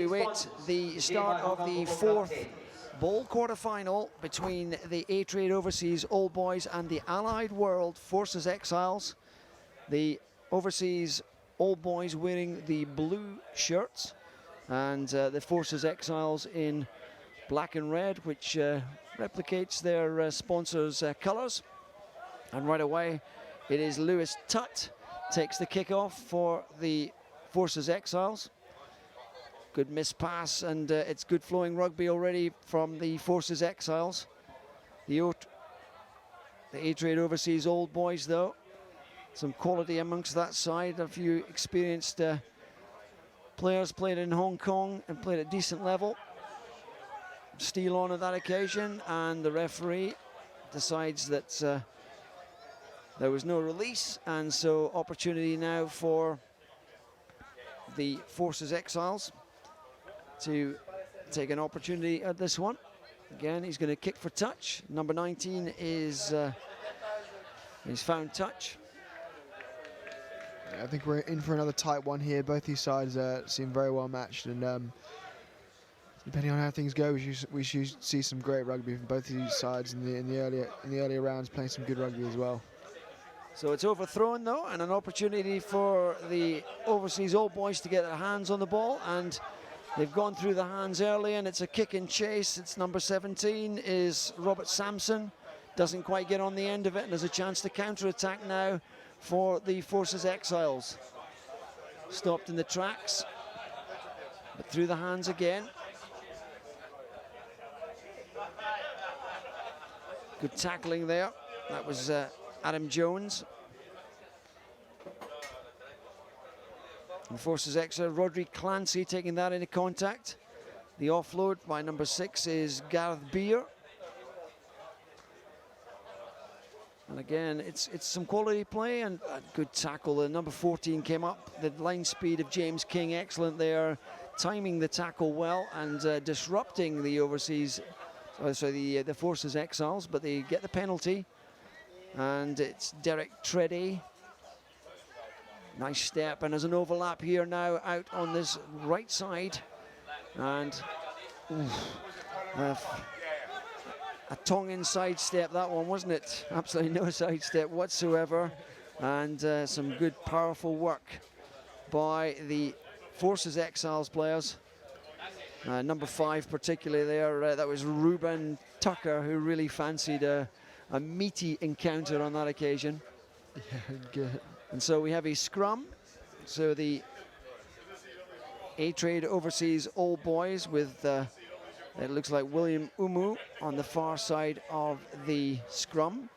we wait the start of the 4th bowl quarter-final between the A-Trade Overseas Old Boys and the Allied World Forces Exiles. The Overseas Old Boys wearing the blue shirts, and the Forces Exiles in black and red, which replicates their sponsors' colours. And right away, it is Lewis Tutt takes the kickoff for the Forces Exiles. Good miss pass, and it's good flowing rugby already from the Forces Exiles. The A-Trade Overseas Old Boys, though, some quality amongst that side. A few experienced players played in Hong Kong and played at decent level. Steal on at that occasion, and the referee decides that there was no release, and so opportunity now for the Forces Exiles to take an opportunity at this one. Again, he's going to kick for touch. Number 19 is he's found touch. Yeah, I think we're in for another tight one here. Both these sides seem very well matched, and depending on how things go, we should see some great rugby from both these sides in the earlier rounds, playing some good rugby as well. So it's overthrown though, and an opportunity for the Overseas Old Boys to get their hands on the ball, and they've gone through the hands early, and it's a kick and chase. It's number 17 is Robert Sampson. Doesn't quite get on the end of it, and there's a chance to counter-attack now for the Forces Exiles. Stopped in the tracks, but through the hands again. Good tackling there. That was Adam Jones. And Forces Exeter, Rodri Clancy taking that into contact. The offload by number 6 is Gareth Beer. And again, it's some quality play and a good tackle. The number 14 came up. The line speed of James King, excellent there. Timing the tackle well and disrupting the overseas, the Forces Exiles, but they get the penalty. And it's Derek Treddy. Nice step, and there's an overlap here now out on this right side. And a tongue-in sidestep, that one, wasn't it? Absolutely no sidestep whatsoever. And some good, powerful work by the Forces Exiles players. Number 5 particularly there, that was Ruben Tucker, who really fancied a meaty encounter on that occasion. Yeah, good. And so we have a scrum. So the A-Trade Overseas Old Boys with, it looks like William Umu on the far side of the scrum.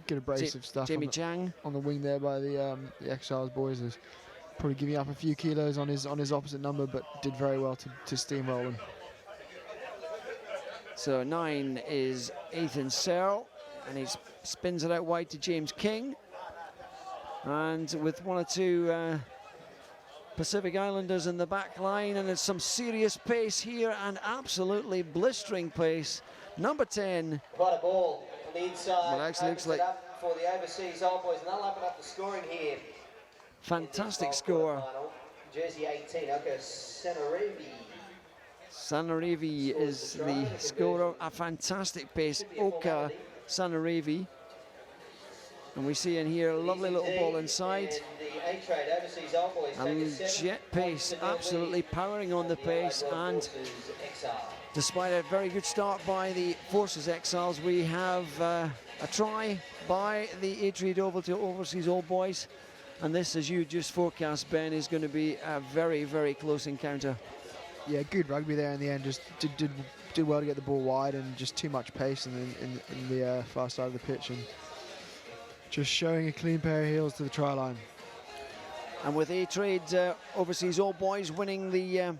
Good abrasive stuff. Jamie Chang on the wing there by the Exiles boys. Is probably giving up a few kilos on his opposite number, but did very well to steamroll him. So 9 is Ethan Searle, and he spins it out wide to James King. And with 1 or 2 Pacific Islanders in the back line, and there's some serious pace here and absolutely blistering pace. Number 10. Quite a ball on the inside. Well, actually looks like for the Overseas Old Boys, and they'll open up the scoring here. Fantastic score. Jersey 18, Oka Sanarivi. Sanarivi is the scorer. A fantastic pace, Oka Sanarivi. And we see in here a lovely little ball inside. And jet pace, absolutely powering on the pace. And despite a very good start by the Forces Exiles, we have a try by the A-Trade Overseas Old Boys. And this, as you just forecast, Ben, is going to be a very, very close encounter. Yeah, good rugby there in the end. Just did well to get the ball wide, and just too much pace in the far side of the pitch, and just showing a clean pair of heels to the try line. And with A-Trade Overseas Old Boys winning the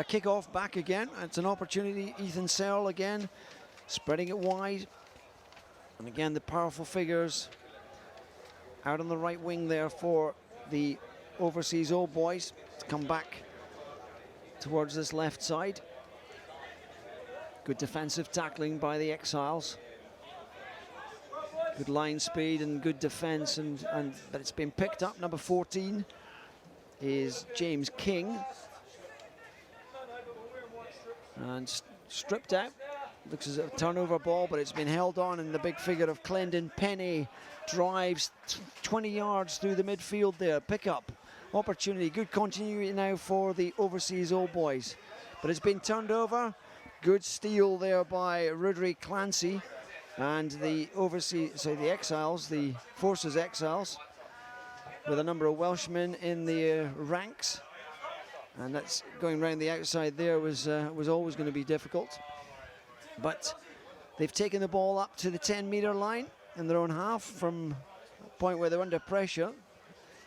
kick-off back again, it's an opportunity. Ethan Searle again, spreading it wide. And again, the powerful figures out on the right wing there for the Overseas Old Boys to come back towards this left side. Good defensive tackling by the Exiles. Good line speed and good defense, but it's been picked up. Number 14 is James King. And stripped out. Looks as a turnover ball, but it's been held on, and the big figure of Clendon Penny drives 20 yards through the midfield there. Pick up opportunity, good continuity now for the overseas Old Boys. But it's been turned over. Good steal there by Rudry Clancy, and the Exiles, the Forces Exiles, with a number of Welshmen in the ranks. And that's going round the outside there was always going to be difficult. But they've taken the ball up to the 10-metre line in their own half from a point where they're under pressure.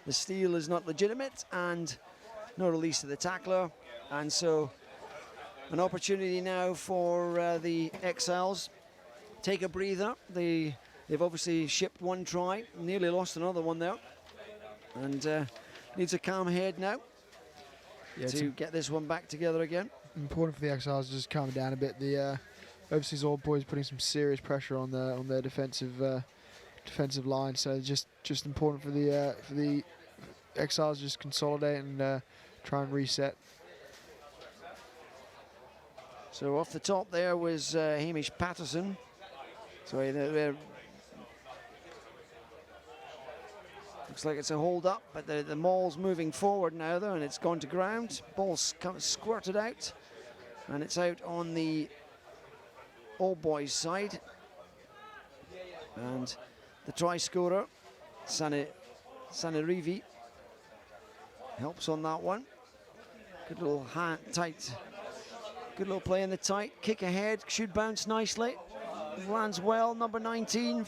The steal is not legitimate and no release to the tackler. And so an opportunity now for the Exiles. Take a breather. They've obviously shipped one try, nearly lost another one there. And needs a calm head now to get this one back together again. Important for the Exiles to just calm down a bit. The overseas Old Boys putting some serious pressure on their defensive line, so just important for the Exiles to just consolidate and try and reset. So off the top there was Hamish Patterson. Sorry, looks like it's a hold up, but the maul's moving forward now though, and it's gone to ground. Ball's squirted out, and it's out on the Old Boys side. And the try scorer, Sanerivi, helps on that one. Good little good little play in the tight. Kick ahead, should bounce nicely. Lands well, number 19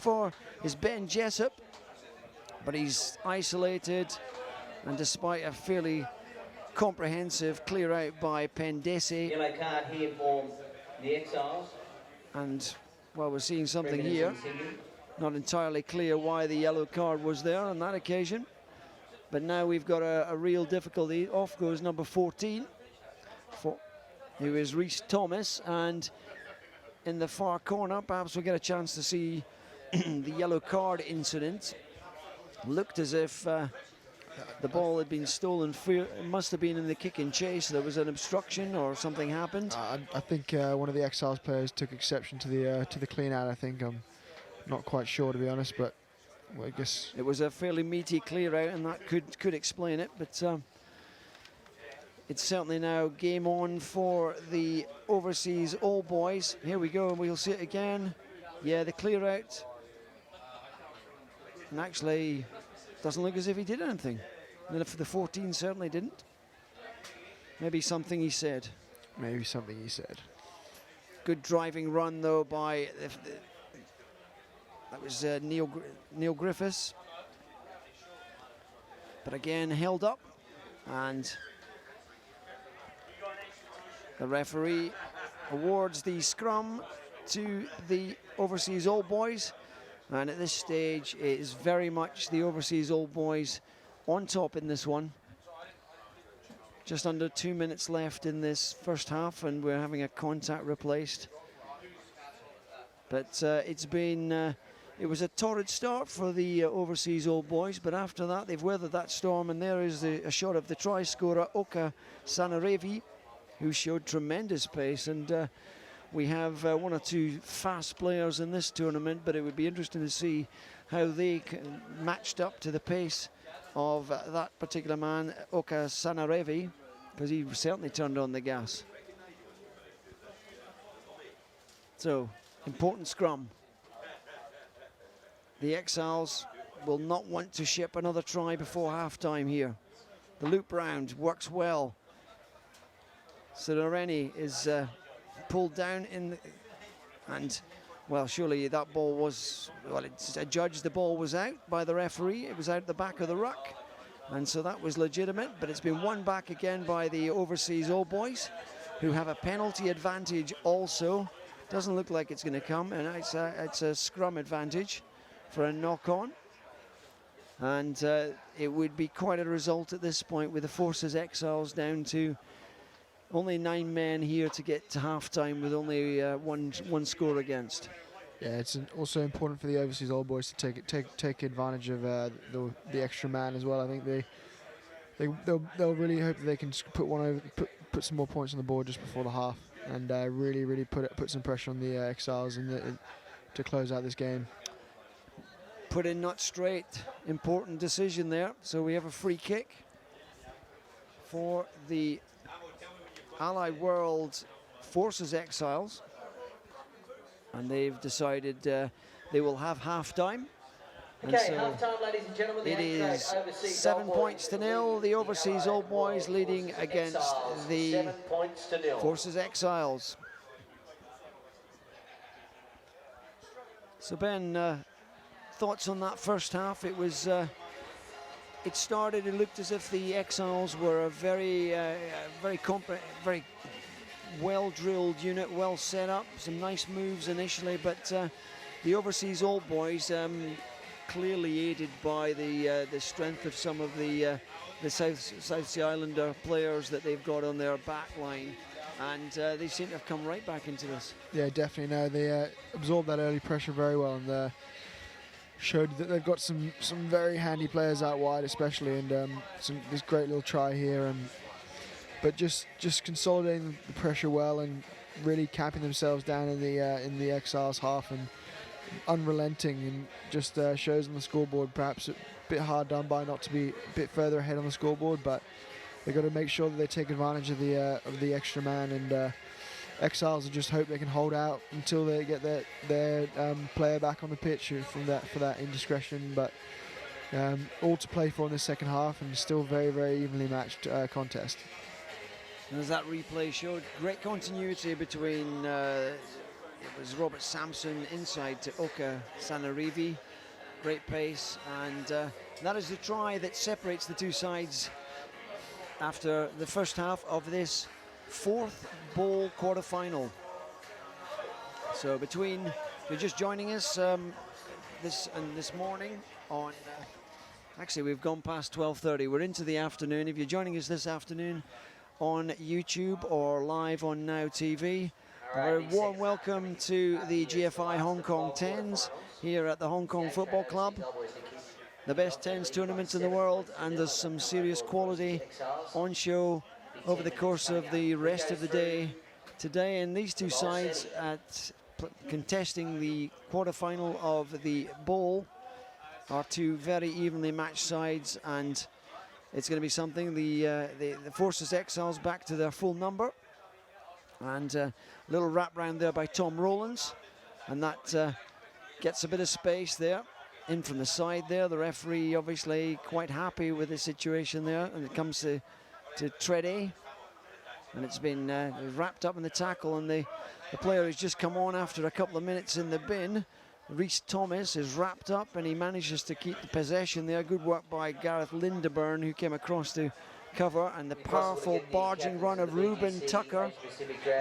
is Ben Jessup. But he's isolated, and despite a fairly comprehensive clear out by Pendesi. Yellow card here for the Exiles. And, well, we're seeing something here. Not entirely clear why the yellow card was there on that occasion. But now we've got a real difficulty. Off goes number 14, who is Rhys Thomas. And in the far corner, perhaps we'll get a chance to see the yellow card incident. Looked as if the ball had been stolen. It must have been in the kick and chase. There was an obstruction or something happened. I think one of the Exiles players took exception to the clean out. I think I'm not quite sure, to be honest, but well, I guess it was a fairly meaty clear out, and that could explain it. But it's certainly now game on for the overseas Old Boys. Here we go, and we'll see it again. Yeah, the clear out. And actually, doesn't look as if he did anything. And if the 14 certainly didn't. Maybe something he said. Maybe something he said. Good driving run, though, by... that was Neil Griffiths. But again, held up. And the referee awards the scrum to the overseas Old Boys. And at this stage, it is very much the overseas Old Boys on top in this one. Just under 2 minutes left in this first half, and we're having a contact replaced. But it was a torrid start for the overseas Old Boys, but after that, they've weathered that storm, and there is a shot of the try scorer, Oka Sanarevi, who showed tremendous pace. And we have one or two fast players in this tournament, but it would be interesting to see how they matched up to the pace of that particular man, Oka Sanarevi, because he certainly turned on the gas. So, important scrum. The Exiles will not want to ship another try before half-time here. The loop round works well. Sidareni is... pulled down and well, surely that ball was, well, it's adjudged the ball was out by the referee. It was out the back of the ruck, and so that was legitimate, but it's been won back again by the overseas Old Boys, who have a penalty advantage also. Doesn't look like it's going to come, and it's a scrum advantage for a knock-on, and it would be quite a result at this point with the Forces Exiles down to only 9 men here to get to half-time with only one score against. Yeah, it's also important for the overseas Old Boys to take advantage of the extra man as well. I think they'll really hope that they can put some more points on the board just before the half. and really put some pressure on the Exiles to close out this game. Put in not straight. Important decision there. So we have a free kick for the Allied World Forces Exiles, and they've decided they will have half-time. Okay, half-time, ladies and gentlemen. It is 7 points to nil. The Overseas Old Boys leading against the Forces Exiles. So Ben, thoughts on that first half? It was. It started. It looked as if the Exiles were a very well-drilled unit, well set up. Some nice moves initially, but the Overseas Old Boys, clearly aided by the strength of some of the South Sea Islander players that they've got on their back line, and they seem to have come right back into this. Yeah, definitely. No, they absorbed that early pressure very well, and showed that they've got some very handy players out wide, especially, and this great little try here, but just consolidating the pressure well and really capping themselves down in the Exiles half and unrelenting, and just shows on the scoreboard. Perhaps a bit hard done by not to be a bit further ahead on the scoreboard, but they've got to make sure that they take advantage of the extra man, and Exiles will just hope they can hold out until they get their player back on the pitch for that indiscretion. But all to play for in the second half, and still very evenly matched contest. And as that replay showed, great continuity between it was Robert Sampson inside to Oka Sanarivi. Great pace, and that is the try that separates the two sides after the first half of this fourth bowl quarter-final. So if you're just joining us this morning on, actually we've gone past 12:30. We're into the afternoon. If you're joining us this afternoon on YouTube or live on Now TV, a warm welcome to the GFI Hong Kong Tens here at the Hong Kong Football Club. The best tens tournaments in the world, and there's some serious quality on show over the course of the rest of the day today. And these two sides contesting the quarter-final of the bowl are two very evenly matched sides, and it's going to be something. The Forces Exiles back to their full number, and a little wrap round there by Tom Rowlands, and that gets a bit of space there in from the side there. The referee obviously quite happy with the situation there, and it comes to Tready, and it's been wrapped up in the tackle, and the player who's just come on after a couple of minutes in the bin, Rhys Thomas, is wrapped up, and he manages to keep the possession there. Good work by Gareth Lindeburn, who came across to cover, and the powerful barging run of Ruben Tucker,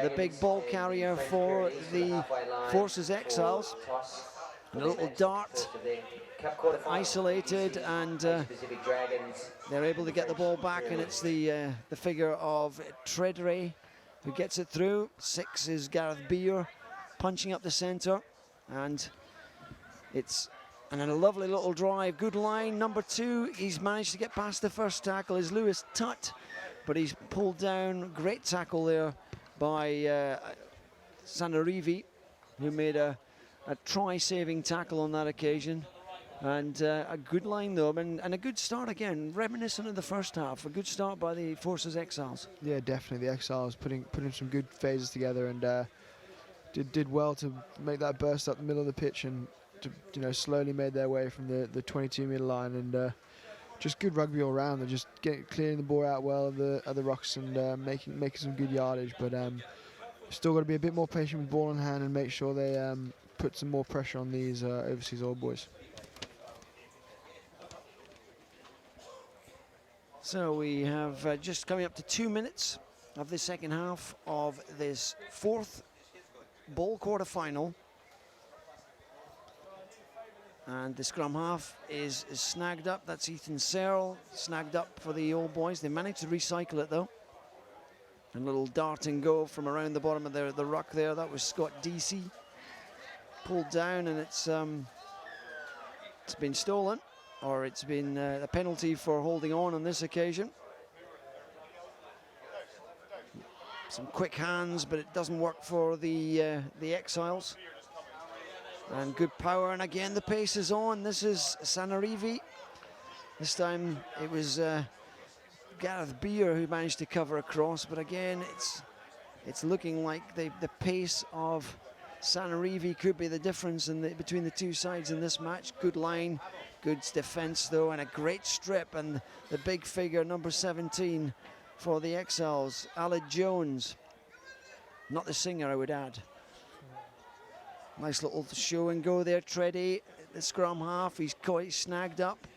the big ball carrier for the Forces Exiles. And a little dart, isolated, and they're able to get the ball back, and it's the figure of Treadray who gets it through. 6 is Gareth Beer punching up the centre, and then a lovely little drive, good line. Number 2, he's managed to get past the first tackle, is Lewis Tutt, but he's pulled down. Great tackle there by Sanarivi, who made a try-saving tackle on that occasion. And a good line though, and a good start again, reminiscent of the first half. A good start by the Forces Exiles. Yeah, definitely. The Exiles putting some good phases together, and did well to make that burst up the middle of the pitch, and slowly made their way from the 22-metre line, and just good rugby all round. They're just clearing the ball out well of the rocks, and making some good yardage, but still got to be a bit more patient with ball in hand and make sure they put some more pressure on these Overseas Old Boys. So we have just coming up to 2 minutes of the second half of this fourth bowl quarter-final. And the scrum half is snagged up. That's Ethan Searle, snagged up for the Old Boys. They managed to recycle it though. A little dart and go from around the bottom of the ruck there. That was Scott Deasy. Pulled down, and it's been stolen, or it's been a penalty for holding on this occasion. some quick hands, but it doesn't work for the Exiles. And good power, and again the pace is on. This is Sanarivi. This time it was Gareth Beer who managed to cover across, but again it's looking like the pace of Sanarivi could be the difference between the two sides in this match. Good line, good defense though, and a great strip, and the big figure, number 17 for the Exiles, Aled Jones. Not the singer, I would add. Nice little show and go there, Treddy, the scrum half, he's snagged up.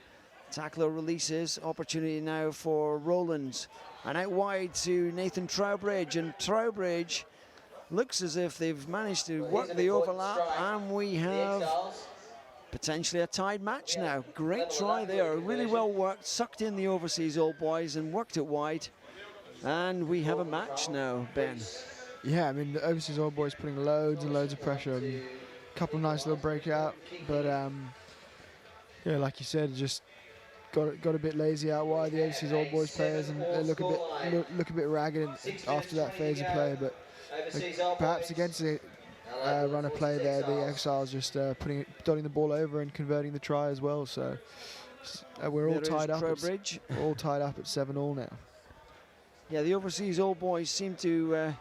Tackler releases, opportunity now for Rowlands. And out wide to Nathan Trowbridge, and Trowbridge looks as if they've managed to work the overlap, and we have potentially a tied match now. Great try there, really well worked, sucked in the overseas old boys and worked it wide. And we have a match now, Ben. Yeah, I mean, the overseas old boys putting loads and loads of pressure on. A couple of nice little breakout, but yeah, like you said, just got a bit lazy out wide, the overseas old boys players, and they look a bit ragged after that phase of play. But perhaps against the run of play there, the Exiles just dotting the ball over and converting the try as well. So we're all tied up. All tied up at 7-all now. Yeah, the overseas old boys seem to.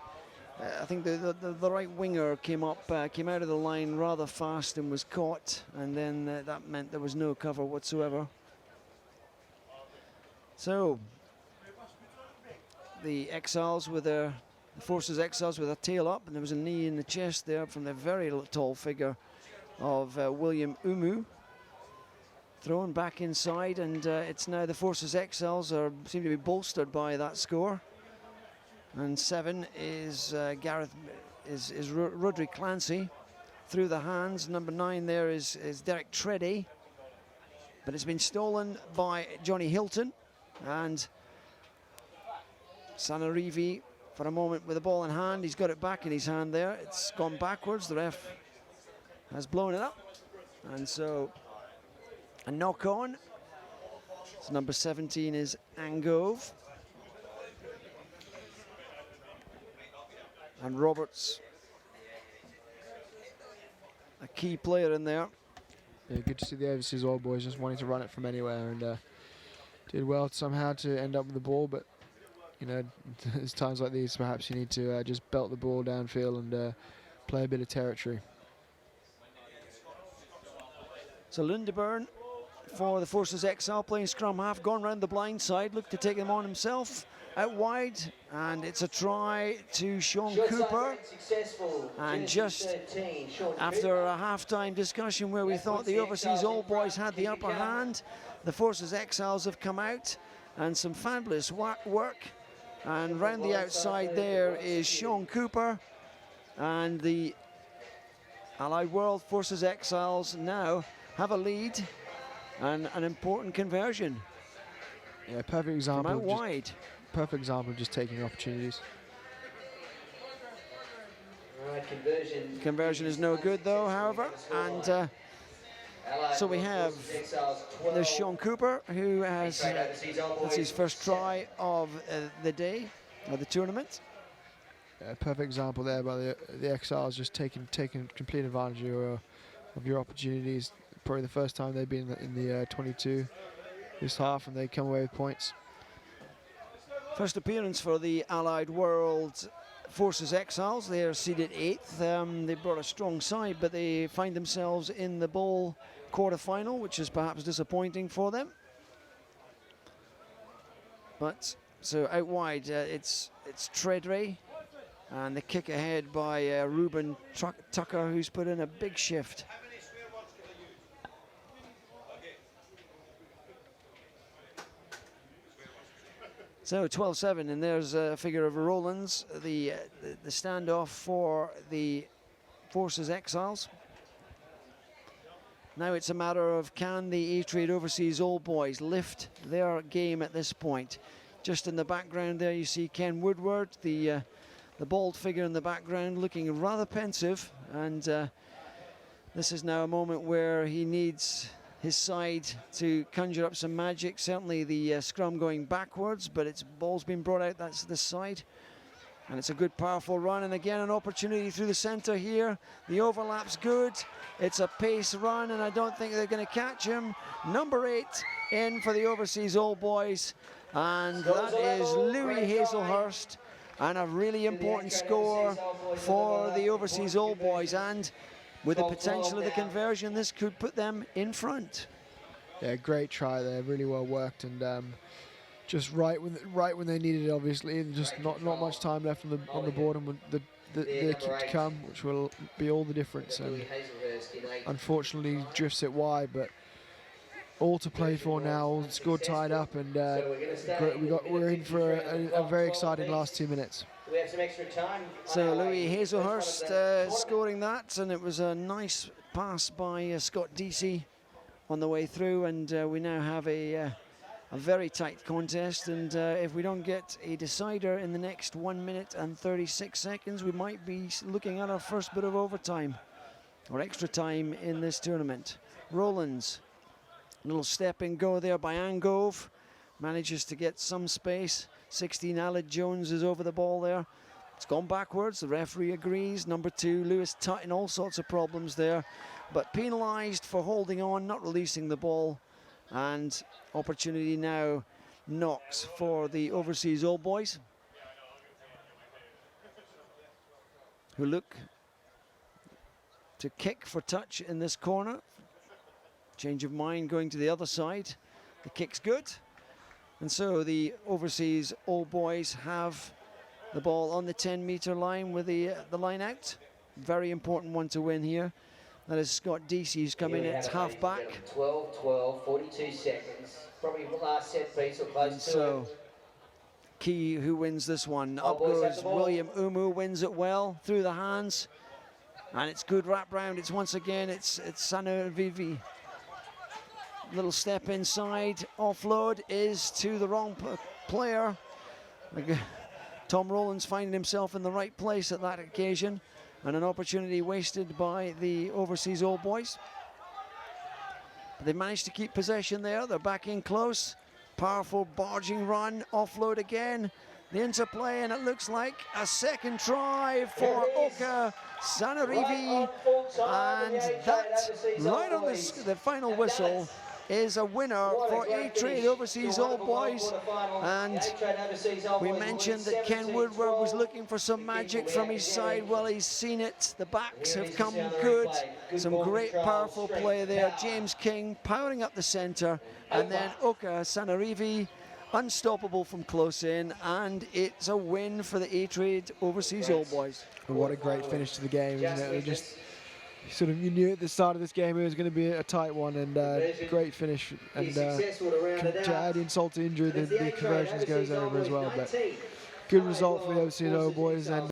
I think the right winger came out of the line rather fast and was caught, and then that meant there was no cover whatsoever. So the Exiles with the Forces Exiles with a tail up, and there was a knee in the chest there from the very tall figure of William Umu. Thrown back inside, and it's now the Forces Exiles seem to be bolstered by that score. And 7 is Rodri Clancy through the hands. Number 9 there is Derek Treddy, but it's been stolen by Johnny Hilton, and Sanarivi for a moment with the ball in hand. He's got it back in his hand there. It's gone backwards. The ref has blown it up, and so a knock on. So number 17 is Angove. And Roberts, a key player in there. Yeah, good to see the overseas old boys just wanting to run it from anywhere, and did well somehow to end up with the ball. But you know, there's times like these perhaps you need to just belt the ball downfield and play a bit of territory. So Lundeburn for the Forces Exile playing scrum half, gone round the blind side, looked to take them on himself. Out wide, and it's a try to Sean Cooper. And just after a half-time discussion where we thought the overseas old boys had the upper hand, the Forces Exiles have come out, and some fabulous work. And round the outside there is Sean Cooper, and the Allied World Forces Exiles now have a lead and an important conversion. Yeah, perfect example. From out wide. Perfect example of just taking opportunities. Conversion is no good though, however, and so we have the Sean Cooper, who has that's his first try of the day of the tournament. Perfect example there by the Exiles, just taking complete advantage of your opportunities. Probably the first time they've been in the 22 this half, and they come away with points. First appearance for the Allied World Forces Exiles. They are seeded 8th. They brought a strong side, but they find themselves in the bowl quarter-final, which is perhaps disappointing for them. But so out wide, it's Tredray, and the kick ahead by Ruben Tucker, who's put in a big shift. So 12-7, and there's a figure of Rowlands, the standoff for the Forces Exiles. Now it's a matter of, can the A-Trade Overseas Old Boys lift their game at this point? Just in the background there you see Ken Woodward, the bald figure in the background, looking rather pensive, and this is now a moment where he needs his side to conjure up some magic. Certainly the scrum going backwards, but its ball's been brought out. That's this side. And it's a good, powerful run, and again an opportunity through the centre here. The overlap's good. It's a pace run, and I don't think they're going to catch him. Number 8 in for the Overseas Old Boys, and that is Louis Hazelhurst, and a really important score for the Overseas Old Boys, and with the potential of the conversion, this could put them in front. Yeah, great try there, really well worked, and just right when they needed it, obviously, and just not much time left on the board, and the kick to come, which will be all the difference. And unfortunately, drifts it wide, but all to play for now. All scored tied up, and we're in for a very exciting last 2 minutes. We have some extra time. So Louis Hazelhurst scoring that, and it was a nice pass by Scott Deasy on the way through, and we now have a very tight contest, and if we don't get a decider in the next 1 minute and 36 seconds, we might be looking at our first bit of overtime or extra time in this tournament. Rowlands, little step and go there by Angove, manages to get some space. 16 Aled Jones is over the ball there. It's gone backwards, the referee agrees. Number 2, Lewis Tutton, all sorts of problems there, but penalised for holding on, not releasing the ball. And opportunity now knocks for the Overseas Old Boys, who look to kick for touch in this corner. Change of mind going to the other side. The kick's good. And so the Overseas Old Boys have the ball on the 10-metre line with the line out. Very important one to win here. That is Scott Deasy, who's coming at half back. 12, 42 seconds. Probably last set piece or close to it. Key who wins this one. Up goes William Umu, wins it well through the hands. And it's good wrap round. It's once again, it's Sanu Vivi. Little step inside. Offload is to the wrong player. Tom Rowlands finding himself in the right place at that occasion. And an opportunity wasted by the Overseas Old Boys. But they managed to keep possession there. They're back in close. Powerful barging run. Offload again. The interplay, and it looks like a second try for Oka Sanarivi. And that, right on the final whistle, is a winner for A-Trade Overseas Old Boys. And we mentioned that Ken Woodward was looking for some magic from his side. Well, he's seen it. The backs have come good. Some great powerful play there. James King powering up the centre, and then Oka Sanarivi unstoppable from close in, and it's a win for the A-Trade Overseas Old Boys. And what a great finish to the game, isn't it? Just sort of, you knew at the start of this game it was going to be a tight one, and great finish. And to add insult to injury, the conversions goes over as well. But good result for the Overseas Old Boys. And